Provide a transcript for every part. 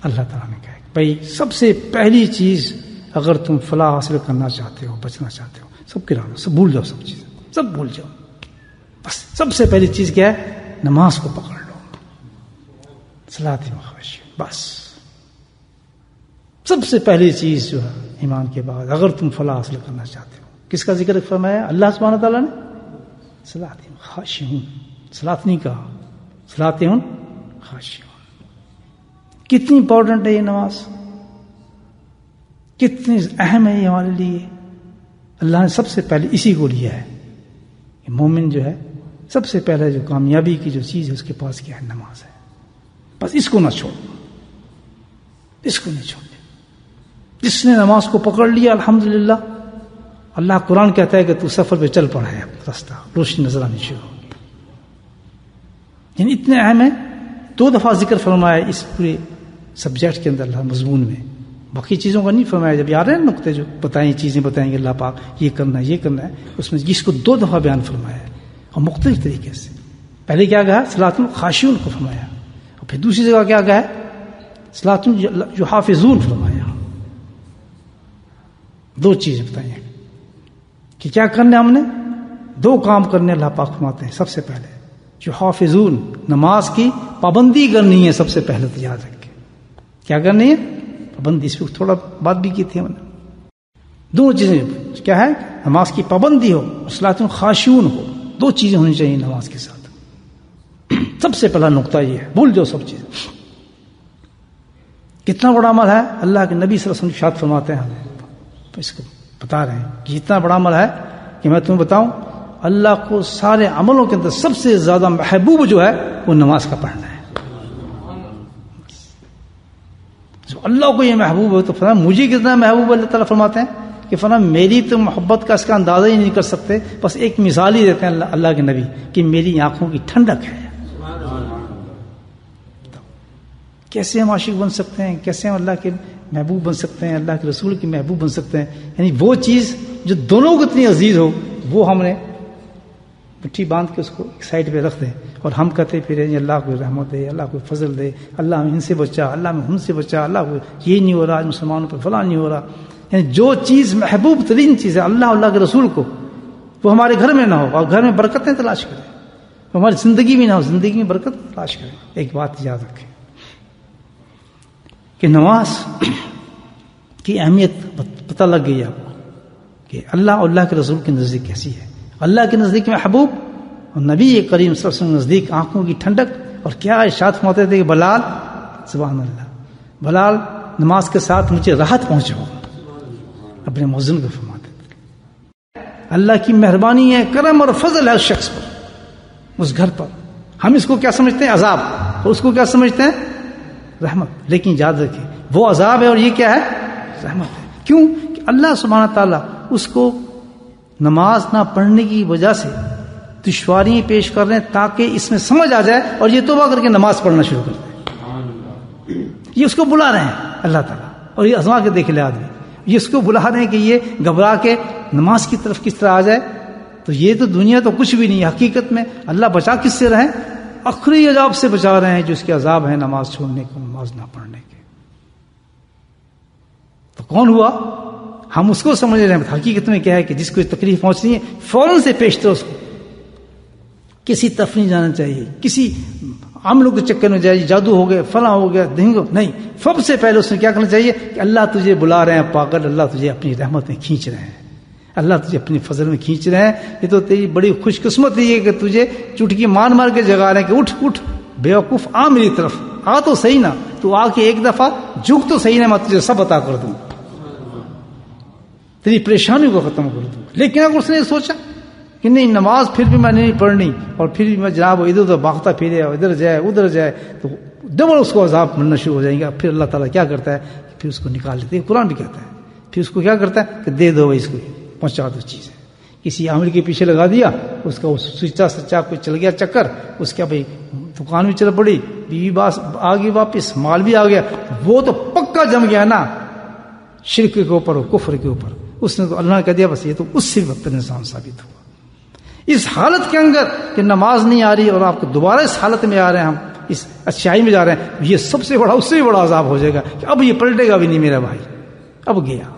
اللہ تعالیٰ نے کہا بھائی سب سے پہلی چیز اگر تم فلاح حاصل کرنا چاہتے ہو، بچنا چاہتے ہو، سب گرا دو، سب بھول جاؤ، سب چیزیں سب بھول جاؤ. بس سب سے پہلی چیز کیا ہے؟ نماز کو پکڑ لو. صلاۃ خاشع، بس سب سے پہلی چیز جو ہے ایمان کے بعد اگر تم فلاح حاصل کرنا چاہتے ہو. کس کا ذکر فرمایا؟ اللہ سبحانہ تعالیٰ نے. صلاۃ خاشعون، صلاۃ نہیں کہا، صلاۃ خاشعون. کتنی امپورٹنٹ ہے یہ نماز، کتنی اہم ہے یہ ہمارے لیے. اللہ نے سب سے پہلے اسی کو لیا ہے. مومن جو ہے سب سے پہلے جو کامیابی کی جو چیز ہے اس کے پاس کیا ہے؟ نماز ہے. بس اس کو نہ چھوڑ، اس کو نہیں چھوڑ. جس نے نماز کو پکڑ لیا الحمدللہ، اللہ قرآن کہتا ہے کہ تو سفر پہ چل پڑا ہے، راستہ روشنی نظر آنی شروع ہوگی. یعنی اتنے اہم ہے. 2 دفعہ ذکر فرمایا اس پورے سبجیکٹ کے اندر اللہ مضمون میں. باقی چیزوں کا نہیں فرمایا. جب آ رہے ہیں نقطے جو بتائیں چیزیں بتائیں گے اللہ پاک یہ کرنا ہے یہ کرنا ہے، اس میں جس کو 2 دفعہ بیان فرمایا ہے اور مختلف طریقے سے. پہلے کیا کہا؟ صلاۃ الخاشعون کو فرمایا، اور پھر دوسری جگہ کیا کہا ہے؟ صلاۃ الحافظون فرمایا. 2 چیزیں بتائی ہیں کہ کیا کرنا ہے. ہم نے 2 کام کرنے اللہ پاک فرماتے ہیں. سب سے پہلے جو حافظون، نماز کی پابندی کرنی ہے. سب سے پہلے تو یاد رکھیں کیا کرنی ہے؟ پابندی. اس پہ تھوڑا بات بھی کی تھی ہم نے. 2 چیزیں کیا ہے؟ نماز کی پابندی ہو اور صلاۃ خاشعون ہو. 2 چیزیں ہونی چاہیے نماز کے ساتھ. سب سے پہلا نقطہ یہ ہے. بھول جاؤ سب چیزیں. کتنا بڑا عمل ہے. اللہ کے نبی صلی اللہ علیہ وسلم ارشاد فرماتے ہیں، ہمیں اس کو بتا رہے ہیں کہ اتنا بڑا عمل ہے کہ میں تمہیں بتاؤں، اللہ کو سارے عملوں کے اندر سب سے زیادہ محبوب جو ہے وہ نماز کا پڑھنا ہے. جو اللہ کو یہ محبوب ہے تو فرمایا مجھے کتنا محبوب ہے. اللہ تعالیٰ فرماتے ہیں کہ فرمایا میری تو محبت کا اس کا اندازہ ہی نہیں کر سکتے. بس ایک مثال ہی دیتے ہیں اللہ کے نبی کہ میری آنکھوں کی ٹھنڈک ہے. کیسے ہم عاشق بن سکتے ہیں؟ کیسے ہم اللہ کے محبوب بن سکتے ہیں؟ اللہ کے رسول کے محبوب بن سکتے ہیں؟ یعنی وہ چیز جو دونوں کو اتنی عزیز ہو وہ ہم نے مٹھی باندھ کے اس کو ایک سائڈ پہ رکھ دیں اور ہم کہتے پھریں اللہ کو رحمت دے، اللہ کو فضل دے، اللہ ہمیں ان سے بچا، اللہ ہمیں ہم سے بچا، اللہ کو یہ نہیں ہو رہا، مسلمانوں پہ فلاں نہیں ہو رہا. یعنی جو چیز محبوب ترین چیز ہے اللہ کے رسول کو، وہ ہمارے گھر میں نہ ہو اور گھر میں برکتیں تلاش کریں. ہماری زندگی میں نہ ہو، زندگی میں برکت تلاش کریں. ایک بات یاد رکھیں کہ نماز کی اہمیت پتہ لگ گئی آپ کو کہ اللہ اور اللہ کے رسول کے نزدیک کیسی ہے. اللہ کے نزدیک محبوب اور نبی کریم صلی اللہ علیہ وسلم نزدیک آنکھوں کی ٹھنڈک. اور کیا ارشاد فرماتے تھے کہ بلال، سبحان اللہ، بلال نماز کے ساتھ مجھے راحت پہنچاؤ. اپنے مؤذن کو فرماتے تھے. اللہ کی مہربانی ہے، کرم اور فضل ہے اس شخص پر، اس گھر پر. ہم اس کو کیا سمجھتے ہیں؟ عذاب. اور اس کو کیا سمجھتے ہیں؟ رحمت. لیکن یاد رکھیں وہ عذاب ہے اور یہ کیا ہے؟ رحمت ہے. کیوں؟ کہ اللہ سبحانہ تعالیٰ اس کو نماز نہ پڑھنے کی وجہ سے دشواریاں پیش کر رہے ہیں تاکہ اس میں سمجھ آ جائے اور یہ توبہ کر کے نماز پڑھنا شروع کر دے. یہ اس کو بلا رہے ہیں اللہ تعالیٰ، اور یہ آزما کے دیکھ لے آدمی، یہ اس کو بلا رہے ہیں کہ یہ گھبرا کے نماز کی طرف کس طرح آ جائے. تو یہ تو دنیا تو کچھ بھی نہیں ہے. حقیقت میں اللہ بچا کس سے رہے؟ آخری عذاب سے بچا رہے ہیں جو اس کے عذاب ہیں نماز چھوڑنے کے، نماز نہ پڑھنے کے. تو کون ہوا؟ ہم اس کو سمجھ رہے ہیں. حقیقت میں کیا ہے کہ جس کو تکلیف پہنچنی ہے فوراً سے پیش کرو اس کو. کسی تفریح جانا چاہیے، کسی عملوں کے چکر میں جائے، جادو ہو گیا، فلاں ہو گیا، نہیں. سب سے پہلے اس نے کیا کرنا چاہیے کہ اللہ تجھے بلا رہے ہیں پاگل، اللہ تجھے اپنی رحمت میں کھینچ رہے ہیں، اللہ تجھے اپنی فضل میں کھینچ رہے ہیں. یہ تو تیری بڑی خوش قسمتی ہے کہ تجھے چٹکی مار کے جگا رہے ہیں کہ اٹھ اٹھ بیوقوف، آ میری طرف، آ تو صحیح نا، تو آ کے ایک دفعہ جھک تو صحیح نا، میں تجھے سب عطا کر دوں، تیری پریشانی کو ختم کر دوں. لیکن اگر اس نے سوچا کہ نہیں نماز پھر بھی میں نہیں پڑھنی اور پھر بھی میں جناب ادھر ادھر بھاگتا پھرے، ادھر جائے ادھر جائے، تو ڈبل اس کو عذاب ملنا شروع ہو جائیں گے. پھر اللہ تعالیٰ کیا کرتا ہے؟ پھر اس کو نکال لیتے ہیں. قرآن بھی کہتا ہے پھر اس کو کیا کرتا ہے کہ دے دو اس کو، پہنچا دو چیزیں. کسی عامل کے پیچھے لگا دیا، اس کا سچا سچا کوئی چل گیا چکر، اس کا بھائی دکان بھی چل پڑی، بیوی باس آ گئی واپس، مال بھی آ گیا، وہ تو پکا جم گیا نا شرک کے اوپر اور کفر کے اوپر. اس نے تو اللہ نے کہہ دیا بس یہ تو اس سے وقت نظام ثابت ہوا. اس حالت کے اندر کہ نماز نہیں آ رہی اور آپ کو دوبارہ اس حالت میں آ رہے ہیں ہم، اس اچھائی میں جا رہے ہیں، یہ سب سے بڑا اس سے بھی بڑا عذاب ہو جائے گا کہ اب یہ پلٹے گا بھی نہیں میرا بھائی، اب گیا،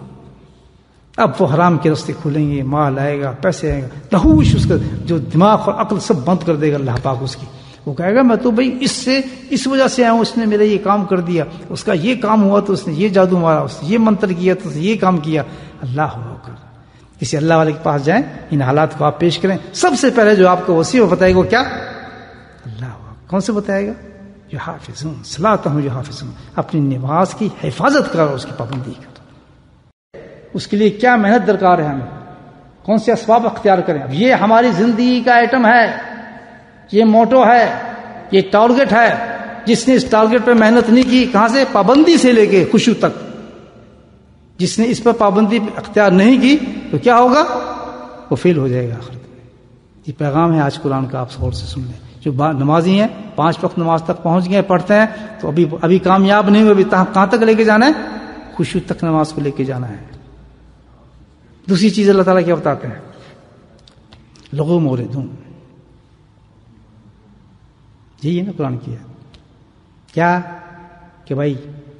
اب وہ حرام کے راستے کھلیں گے، مال آئے گا، پیسے آئے گا، تہوش اس کا جو دماغ اور عقل سب بند کر دے گا اللہ پاک اس کی. وہ کہے گا میں تو بھائی اس وجہ سے آیا ہوں، اس نے میرا یہ کام کر دیا، اس کا یہ کام ہوا تو اس نے یہ جادو مارا، اس نے یہ منتر کیا تو اس نے یہ کام کیا. اللہ ہو کر کسی اللہ والے کے پاس جائیں، ان حالات کو آپ پیش کریں، سب سے پہلے جو آپ کو وسیع بتائے گا کیا؟ اللہ ہو. کون سے بتائے گا؟ جو حافظون صلاتہم جو حافظون، اپنی نماز کی حفاظت کرو، اس کی پابندی کرو. اس کے لیے کیا محنت درکار ہے، ہمیں کون سے اسباب اختیار کریں. اب یہ ہماری زندگی کا آئٹم ہے، یہ موٹو ہے، یہ ٹارگٹ ہے. جس نے اس ٹارگٹ پہ محنت نہیں کی، کہاں سے؟ پابندی سے لے کے خشوع تک. جس نے اس پر پابندی اختیار نہیں کی تو کیا ہوگا؟ وہ فیل ہو جائے گا آخرت میں. یہ پیغام ہے آج قرآن کا، آپ غور سے سن لیں. جو نمازی ہیں 5 وقت نماز تک پہنچ گئے، پڑھتے ہیں، تو ابھی کامیاب نہیں ہوئے. ابھی کہاں تک لے کے جانا ہے؟ خشوع تک نماز کو لے کے جانا ہے. دوسری چیز اللہ تعالیٰ کیا بتاتے ہیں؟ لغو موردون. یہی ہے نا قرآن کی ہے کیا کہ بھائی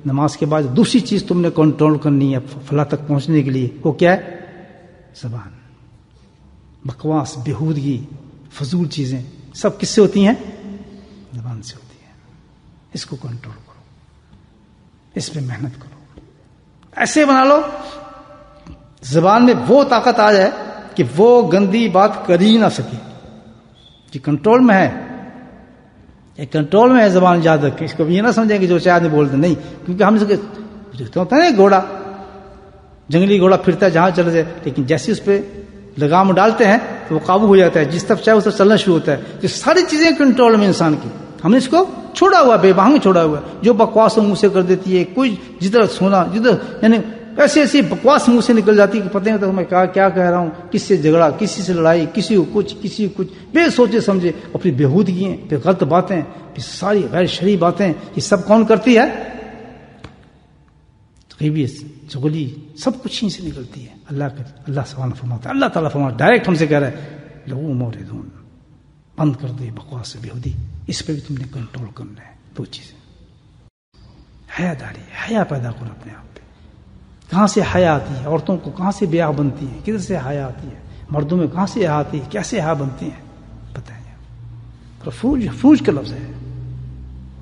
نماز کے بعد دوسری چیز تم نے کنٹرول کرنی ہے فلاح تک پہنچنے کے لیے. وہ کیا ہے؟ زبان. بکواس، بیہودگی، فضول چیزیں سب کس سے ہوتی ہیں؟ زبان سے ہوتی ہیں. اس کو کنٹرول کرو، اس پہ محنت کرو. ایسے بنا لو زبان میں وہ طاقت آ جائے کہ وہ گندی بات کر ہی نہ سکے. یہ کنٹرول میں ہے، یہ کنٹرول میں ہے. زبان یاد رکھے، اس کو بھی یہ نہ سمجھیں کہ جو چاہے نہیں بولتے، نہیں. کیونکہ ہم سے ہوتا ہے نا گھوڑا، جنگلی گھوڑا پھرتا ہے جہاں چلے جائے، لیکن جیسے اس پہ لگام ڈالتے ہیں تو وہ قابو ہو جاتا ہے، جس طرف چاہے اس طرف چلنا شروع ہوتا ہے. یہ ساری چیزیں کنٹرول میں انسان کی. ہم نے اس کو چھوڑا ہوا، بے بہانگ چھوڑا ہوا. جو بکواس منہ سے کر دیتی ہے، کوئی جدھر سونا جدھر، یعنی ایسی بکواس منہ سے نکل جاتی ہے کہ پتہ نہیں ہوتا میں کیا کہہ رہا ہوں. کس سے جھگڑا، کسی سے لڑائی، کسی کو کچھ بے سوچے سمجھے اپنی بےہودگیاں، پھر غلط باتیں، پھر ساری غیر شرعی باتیں. یہ سب کون کرتی ہے؟ غیبی، چغلی، سب کچھ ہی سے نکلتی ہے. اللہ سبحانہ فرماتا ہے، اللہ تعالیٰ فرماتا ڈائریکٹ ہم سے کہہ رہا ہے لغو موردون، بند کر دے بکواس سے بےہودی. اس پہ بھی تم نے کنٹرول کرنا ہے. 2 چیزیں، حیا داری، حیا پیدا کرو اپنے آپ پہ. کہاں سے حیا آتی ہے؟ عورتوں کو کہاں سے بیاہ بنتی ہے؟ کدھر سے حیا آتی ہے؟ مردوں میں کہاں سے حیا آتی ہے؟ کیسے حیا بنتی ہیں؟ بتائیں. فروج کا لفظ ہے.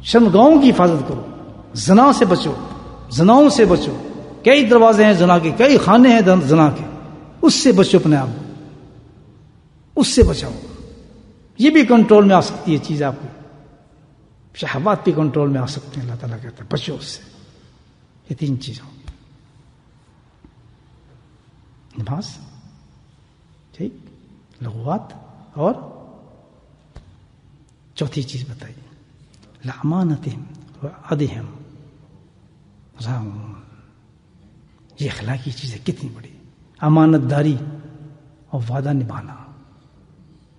شرمگاہوں کی حفاظت کرو، زنا سے بچو، زناؤں سے بچو. کئی دروازے ہیں زنا کے، کئی خانے ہیں زنا کے. اس سے بچو اپنے آپ، اس سے بچاؤ. یہ بھی کنٹرول میں آ سکتی ہے چیز. آپ کو شہوات بھی کنٹرول میں آ سکتے ہیں. اللہ تعالیٰ کہتا ہے بچو اس سے. یہ 3 چیزوں، نماز، ٹھیک، لغوات، اور چوتھی چیز بتائی لامانتہم وعدہم راعون. یہ اخلاقی چیز ہے کتنی بڑی. امانت داری اور وعدہ نبھانا،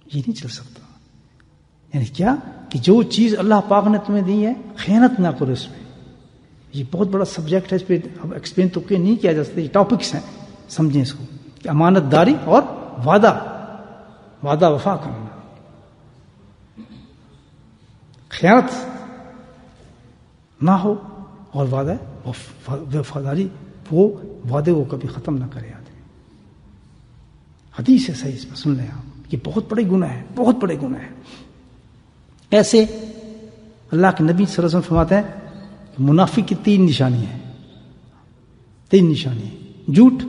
یہ نہیں چل سکتا. یعنی کیا کہ جو چیز اللہ پاک نے تمہیں دی ہے خیانت نہ کرو اس میں. یہ بہت بڑا سبجیکٹ ہے، اس پہ اب ایکسپلین تو نہیں کیا جا سکتا. یہ ٹاپکس ہیں، سمجھیں اس کو کہ امانت داری اور وعدہ وفا کرنا. خیانت نہ ہو اور وفاداری، وہ وعدے کو کبھی ختم نہ کرے آدمی. حدیث ہے صحیح، اس پر سن لیں آپ. یہ بہت بڑے گناہ ہے، بہت بڑے گناہ ہے. ایسے اللہ کے نبی صلی اللہ علیہ وسلم فرماتے ہیں کہ منافق کی 3 نشانی ہیں. 3 نشانی ہیں: جھوٹ،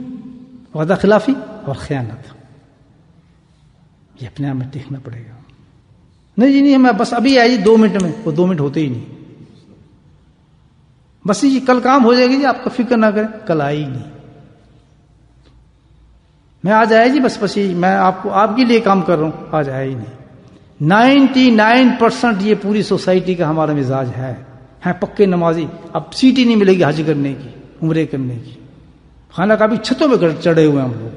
وعدہ خلافی اور خیانت. یہ اپنے آپ میں دیکھنا پڑے گا. نہیں جی نہیں، میں بس ابھی آئی 2 منٹ میں، وہ 2 منٹ ہوتے ہی نہیں. بس یہ کل کام ہو جائے گی جی، آپ کا فکر نہ کریں. کل آئی نہیں. میں آج آیا جی، بس یہ میں آپ کے لیے کام کر رہا ہوں. آج آیا ہی نہیں. 99% یہ پوری سوسائٹی کا ہمارا مزاج ہے. پکے نمازی، اب سیٹ ہی نہیں ملے گی حج کرنے کی، عمرے کرنے کی. خانہ کا بھی چھتوں پہ چڑھے ہوئے ہم لوگ،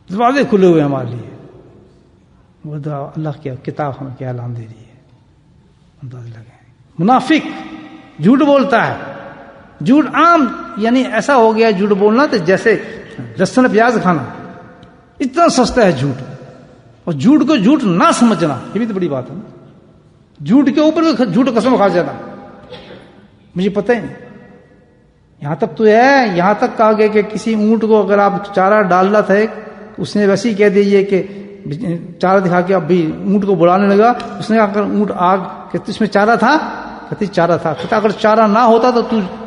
دروازے کھلے ہوئے ہمارے لیے. اللہ کی کتاب ہمیں کیا اعلان دے رہی ہے، انداز لگے. منافق جھوٹ بولتا ہے. جھوٹ عام، یعنی ایسا ہو گیا جھوٹ بولنا تو جیسے لہسن پیاز کھانا. اتنا سستا ہے جھوٹ. اور جھوٹ کو جھوٹ نہ سمجھنا، یہ بھی تو بڑی بات ہے نا. جھوٹ کے اوپر جھوٹ قسم کھا جانا مجھے پتہ ہی نہیں. یہاں تک تو ہے، یہاں تک کہا گیا کہ کسی اونٹ کو اگر آپ چارہ ڈالنا تھا اس نے ویسے ہی کہہ دیجیے کہ چارہ دکھا کے اب بھی اونٹ کو بلانے لگا. اس نے کہا اگر اونٹ آگ کہتے اس میں چارہ تھا، کہتے چارہ تھا. کہتا اگر چارہ نہ ہوتا تو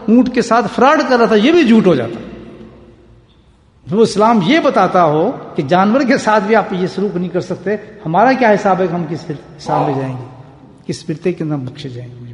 اونٹ کے ساتھ فراڈ کر رہا تھا، یہ بھی جھوٹ ہو جاتا. وہ اسلام یہ بتاتا ہو کہ جانور کے ساتھ بھی آپ یہ سلوک نہیں کر سکتے، ہمارا کیا حساب ہے کہ ہم کس حساب میں جائیں گے، کس فرقے کے اندر بخشے جائیں گے.